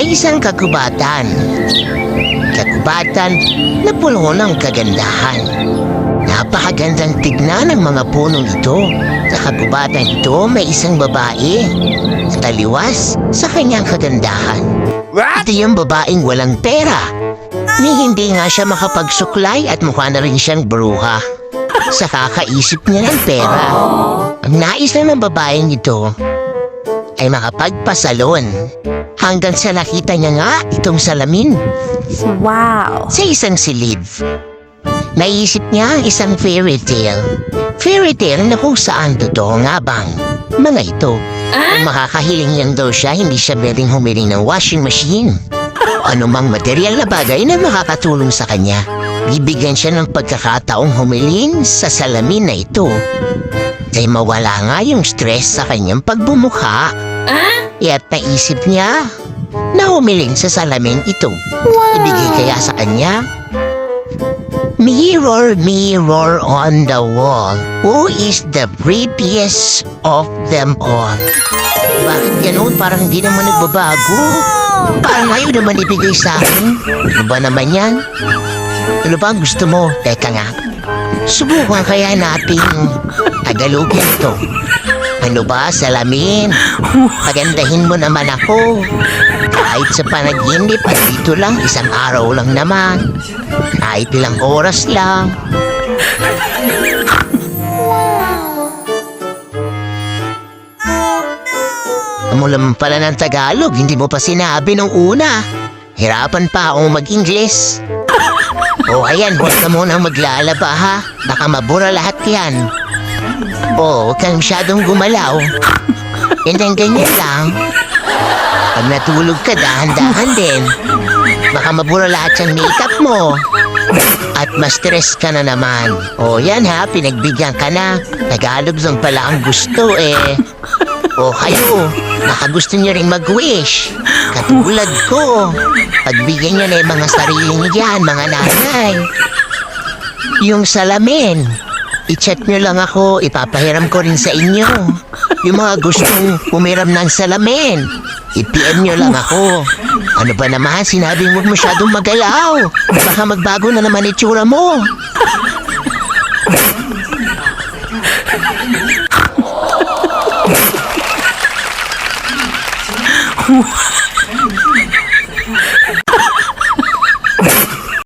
May isang kagubatan. Kagubatan na puno ng kagandahan. Napakagandang tignan ng mga punong ito. Sa kagubatan ito may isang babae na taliwas sa kanyang kagandahan. Ito yung babaeng walang pera. Ni hindi nga siya makapagsuklay at mukha na rin siyang bruha. Sa kakaisip niya ng pera. Ang nais na ng babaeng ito ay makapagpasalon. Hanggang sa nakita niya nga itong salamin. Wow! Sa isang silid. Naisip niya ang isang fairy tale. Fairy tale na kung saan totoo nga bang mga ito. Kung makakahiling lang daw siya, hindi siya pwedeng humiling ng washing machine. Ano mang material na bagay na makakatulong sa kanya. Bibigyan siya ng pagkakataong humiling sa salamin na ito. Dahil mawala nga yung stress sa kanyang pagbumukha. At naisip niya na humiling sa salamin ito. Ibigay kaya sa kanya? Mirror, mirror on the wall, who is the prettiest of them all? Bakit ganun? Parang di naman nagbabago. Parang ayaw naman ibigay sa akin. Ano ba naman yan? Ano ba ang gusto mo? Teka nga. Subukan kaya natin tagalogin ito. Ano ba, salamin? Pagandahin mo naman ako. Kahit sa panaginip at dito lang, isang araw lang naman. Kahit ilang oras lang. Mo naman pala ng Tagalog, hindi mo pa sinabi nung una. Hirapan pa akong mag-Ingles. O ayan, huwag ka munang maglalaba ha. Baka mabura lahat yan. O, huwag kang masyadong gumalaw. Ganyan lang. Pag natulog ka, dahan-dahan din. Baka mabura lahat yung makeup mo. At ma-stress ka na naman. O yan ha, pinagbigyan ka na. Tagalog lang pala ang gusto eh. O kayo, baka gusto niyo rin mag-wish. Katulad ko. Pagbigyan niyo na yung mga sarili niyo yan, mga nanay. Yung salamin. I-chat niyo lang ako, ipapahiram ko rin sa inyo. Yung mga gustong pumiram ng salamin, i-PM niyo lang ako. Ano ba naman, sinabing huwag masyadong magalaw. Baka magbago na naman itsura mo.